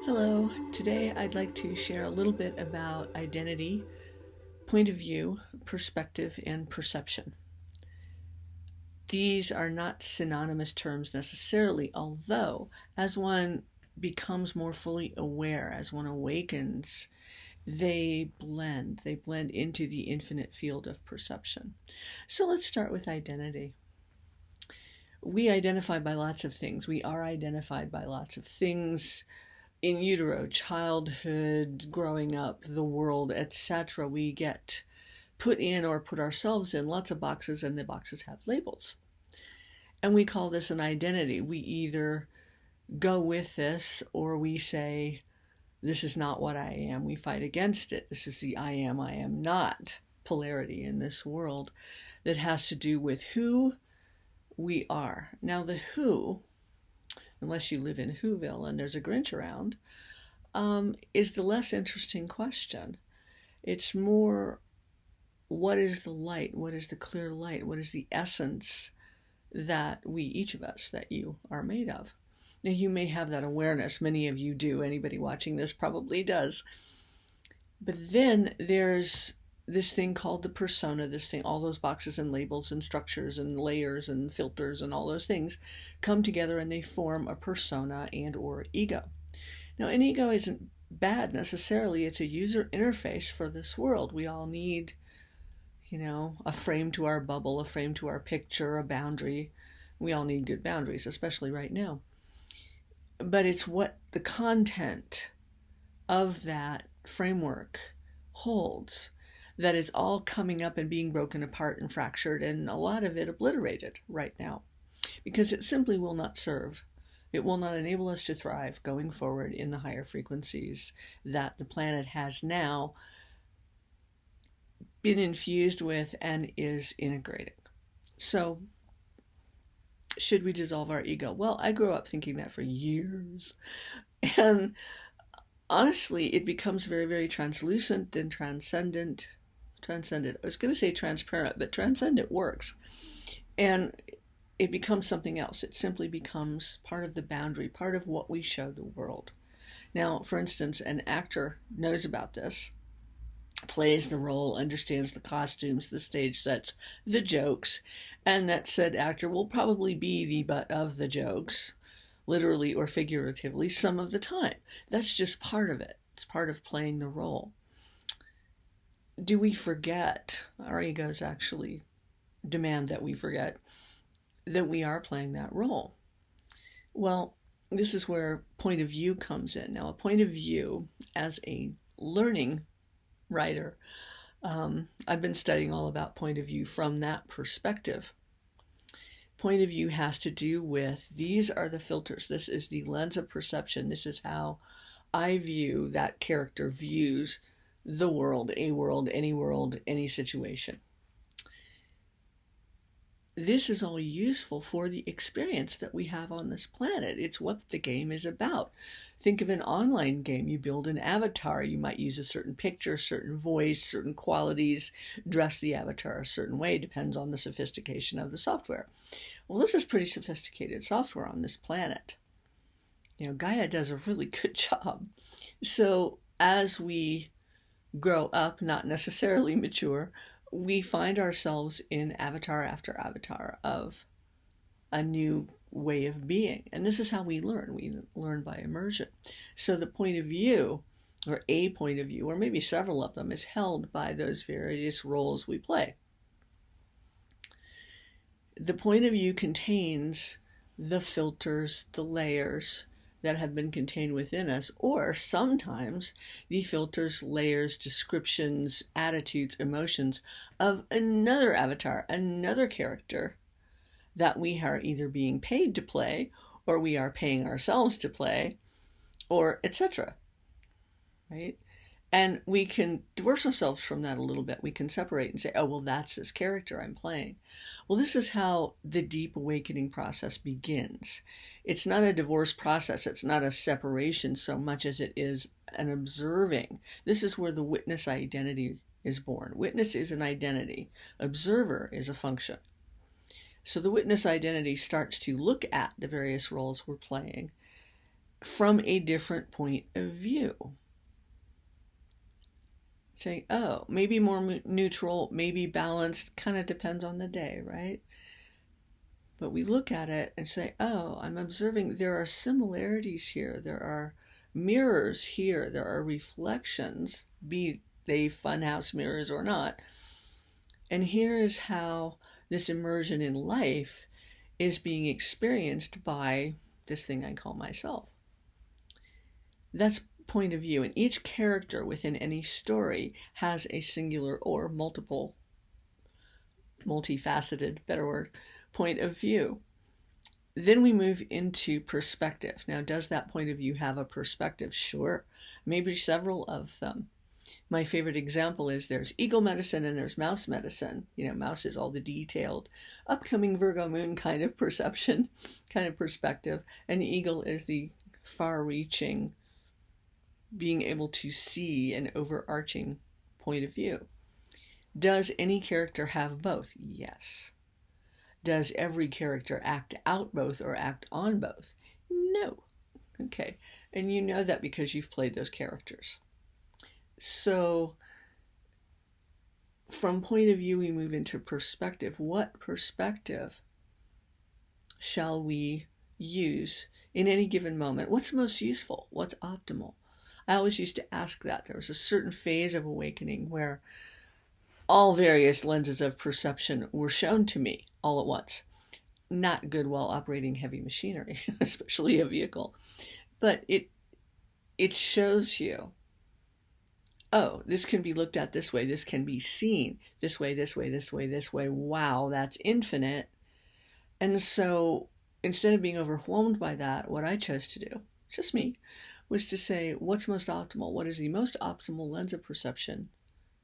Hello, today I'd like to share a little bit about identity, point of view, perspective, and perception. These are not synonymous terms necessarily, although as one becomes more fully aware, as one awakens, they blend. They blend into the infinite field of perception. So let's start with identity. We identify by lots of things. We are identified by lots of things. In utero, childhood, growing up, the world, etc., we get put in or put ourselves in lots of boxes, and the boxes have labels. And we call this an identity. We either go with this or we say, this is not what I am. We fight against it. This is the I am not polarity in this world that has to do with who we are. Now, the who, unless you live in Whoville and there's a Grinch around, is the less interesting question. It's more, what is the light? What is the clear light? What is the essence that we, each of us, that you are made of? Now, you may have that awareness. Many of you do. Anybody watching this probably does. But then there's this thing called the persona, this thing, all those boxes and labels and structures and layers and filters and all those things come together and they form a persona and or ego. Now, an ego isn't bad necessarily. It's a user interface for this world. We all need, a frame to our bubble, a frame to our picture, a boundary. We all need good boundaries, especially right now. But it's what the content of that framework holds that is all coming up and being broken apart and fractured, and a lot of it obliterated right now, because it simply will not serve. It will not enable us to thrive going forward in the higher frequencies that the planet has now been infused with and is integrating. So, should we dissolve our ego? Well, I grew up thinking that for years. And honestly, it becomes very, very translucent and transcendent. I was going to say transparent, but transcendent works. And it becomes something else. It simply becomes part of the boundary, part of what we show the world. Now, for instance, an actor knows about this, plays the role, understands the costumes, the stage sets, the jokes, and that said actor will probably be the butt of the jokes, literally or figuratively, some of the time. That's just part of it. It's part of playing the role. Do we forget? Our egos actually demand that we forget that we are playing that role. Well, this is where point of view comes in. Now, a point of view as a learning writer, I've been studying all about point of view from that perspective. Point of view has to do with, these are the filters. This is the lens of perception. This is how I view, that character views the world, any situation. This is all useful for the experience that we have on this planet. It's what the game is about. Think of an online game. You build an avatar. You might use a certain picture, certain voice, certain qualities, dress the avatar a certain way. Depends on the sophistication of the software. Well, this is pretty sophisticated software on this planet. Gaia does a really good job. So as we grow up, not necessarily mature, we find ourselves in avatar after avatar of a new way of being. And this is how we learn. We learn by immersion. So the point of view, or a point of view, or maybe several of them, is held by those various roles we play. The point of view contains the filters, the layers that have been contained within us, or sometimes the filters, layers, descriptions, attitudes, emotions of another avatar, another character that we are either being paid to play, or we are paying ourselves to play, or etc. Right? And we can divorce ourselves from that a little bit. We can separate and say, oh, well, that's this character I'm playing. Well, this is how the deep awakening process begins. It's not a divorce process. It's not a separation so much as it is an observing. This is where the witness identity is born. Witness is an identity. Observer is a function. So the witness identity starts to look at the various roles we're playing from a different point of view. Saying, oh, maybe more neutral, maybe balanced, kind of depends on the day, right? But we look at it and say, oh, I'm observing there are similarities here. There are mirrors here. There are reflections, be they funhouse mirrors or not. And here is how this immersion in life is being experienced by this thing I call myself. That's point of view. And each character within any story has a singular or multifaceted, better word, point of view. Then we move into perspective. Now, does that point of view have a perspective? Sure, maybe several of them. My favorite example is there's eagle medicine and there's mouse medicine. You know, mouse is all the detailed, upcoming Virgo moon kind of perception, kind of perspective. And the eagle is the far-reaching, being able to see an overarching point of view. Does any character have both? Yes. Does every character act out both or act on both? No. Okay. And you know that because you've played those characters. So from point of view, we move into perspective. What perspective shall we use in any given moment? What's most useful? What's optimal? I always used to ask that. There was a certain phase of awakening where all various lenses of perception were shown to me all at once. Not good while operating heavy machinery, especially a vehicle. But it shows you, oh, this can be looked at this way. This can be seen this way, this way, this way, this way. Wow, that's infinite. And so instead of being overwhelmed by that, what I chose to do, just me, was to say, what's most optimal? What is the most optimal lens of perception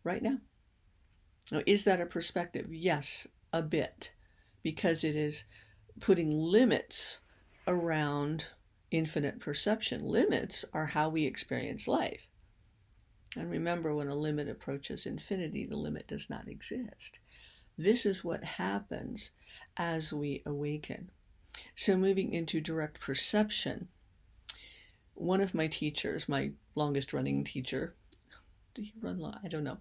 right now? Now, is that a perspective? Yes, a bit, because it is putting limits around infinite perception. Limits are how we experience life. And remember, when a limit approaches infinity, the limit does not exist. This is what happens as we awaken. So moving into direct perception, one of my teachers, my longest running teacher, did he run long? I don't know,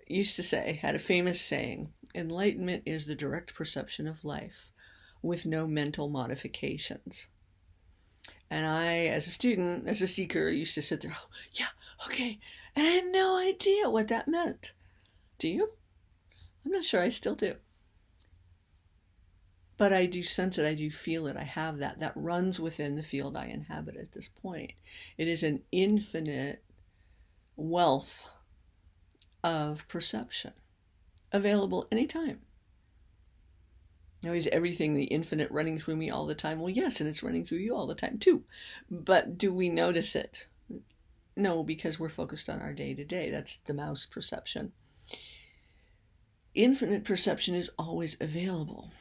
used to say, had a famous saying, enlightenment is the direct perception of life with no mental modifications. And I, as a student, as a seeker, used to sit there, oh, yeah, okay. And I had no idea what that meant. Do you? I'm not sure. I still do. But I do sense it. I do feel it. I have that. That runs within the field I inhabit at this point. It is an infinite wealth of perception available anytime. Now, is everything the infinite running through me all the time? Well, yes, and it's running through you all the time too. But do we notice it? No, because we're focused on our day-to-day. That's the mouse perception. Infinite perception is always available.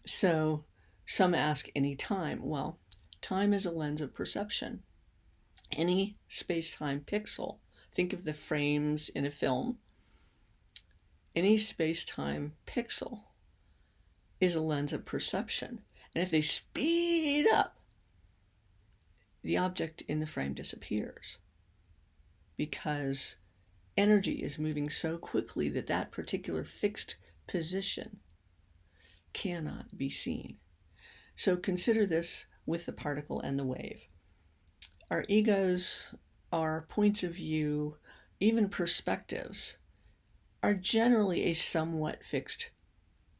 So some ask, any time? Well, time is a lens of perception. Any space-time pixel, think of the frames in a film. Any space-time pixel is a lens of perception. And if they speed up, the object in the frame disappears because energy is moving so quickly that that particular fixed position cannot be seen. So consider this with the particle and the wave. Our egos, our points of view, even perspectives, are generally a somewhat fixed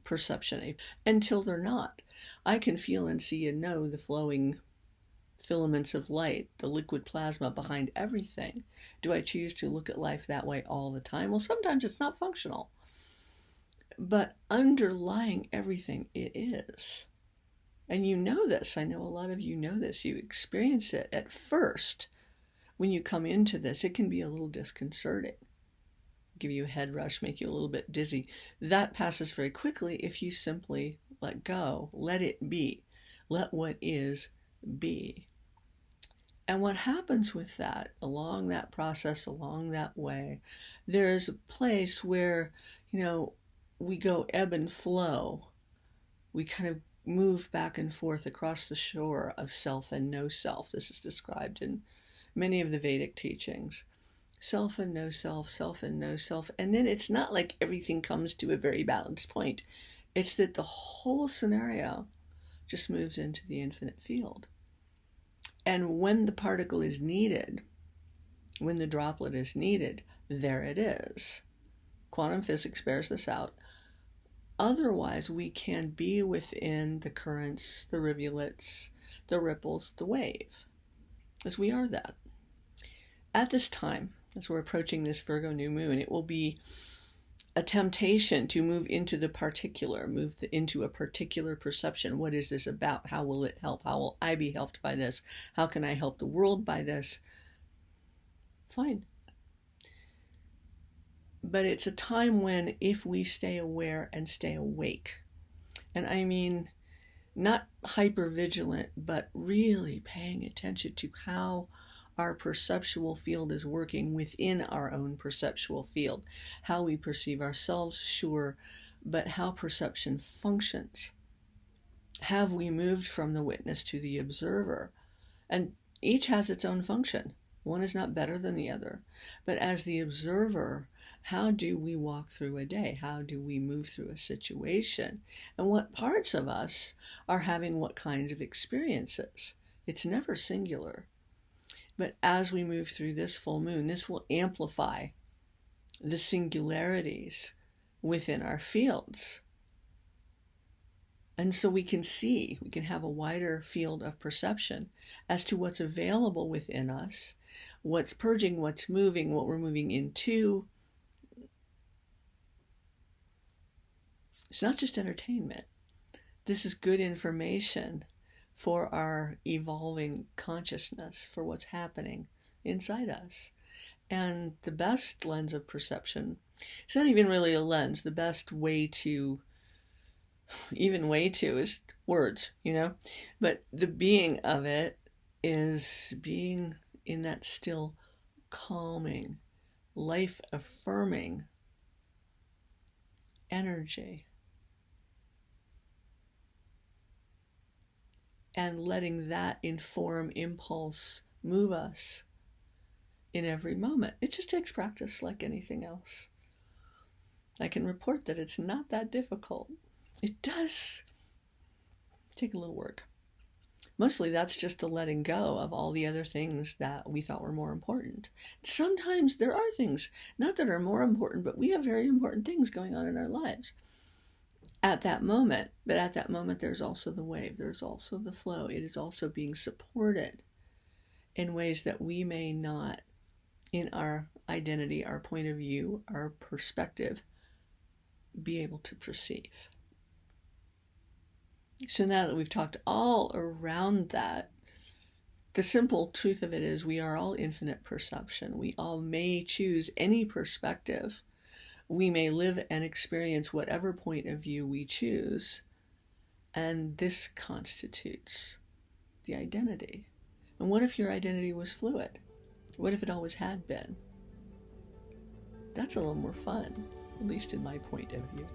perception until they're not. I can feel and see and know the flowing filaments of light, the liquid plasma behind everything. Do I choose to look at life that way all the time? Well, sometimes it's not functional. But underlying everything, it is. And you know this. I know a lot of you know this. You experience it at first. When you come into this, it can be a little disconcerting. Give you a head rush, make you a little bit dizzy. That passes very quickly if you simply let go. Let it be. Let what is be. And what happens with that, along that process, along that way, there's a place where, we go ebb and flow. We kind of move back and forth across the shore of self and no self. This is described in many of the Vedic teachings. Self and no self, self and no self. And then it's not like everything comes to a very balanced point. It's that the whole scenario just moves into the infinite field. And when the particle is needed, when the droplet is needed, there it is. Quantum physics bears this out. Otherwise, we can be within the currents, the rivulets, the ripples, the wave, as we are that. At this time, as we're approaching this Virgo new moon, it will be a temptation to move into the particular, into a particular perception. What is this about? How will it help? How will I be helped by this? How can I help the world by this? Fine. But it's a time when, if we stay aware and stay awake, and I mean not hyper-vigilant, but really paying attention to how our perceptual field is working within our own perceptual field, how we perceive ourselves, sure, but how perception functions. Have we moved from the witness to the observer? And each has its own function. One is not better than the other. But as the observer, how do we walk through a day? How do we move through a situation? And what parts of us are having what kinds of experiences? It's never singular. But as we move through this full moon, this will amplify the singularities within our fields. And so we can see, we can have a wider field of perception as to what's available within us, what's purging, what's moving, what we're moving into. It's not just entertainment. This is good information for our evolving consciousness, for what's happening inside us. And the best lens of perception, it's not even really a lens, the best way to is words, but the being of it is being in that still, calming, life-affirming energy. And letting that inform, impulse, move us in every moment. It just takes practice like anything else. I can report that it's not that difficult. It does take a little work. Mostly that's just the letting go of all the other things that we thought were more important. Sometimes there are things, not that are more important, but we have very important things going on in our lives at that moment. But at that moment, there's also the wave, there's also the flow. It is also being supported in ways that we may not, in our identity, our point of view, our perspective, be able to perceive. So now that we've talked all around that, the simple truth of it is we are all infinite perception. We all may choose any perspective. We may live and experience whatever point of view we choose, and this constitutes the identity. And what if your identity was fluid? What if it always had been? That's a little more fun, at least in my point of view.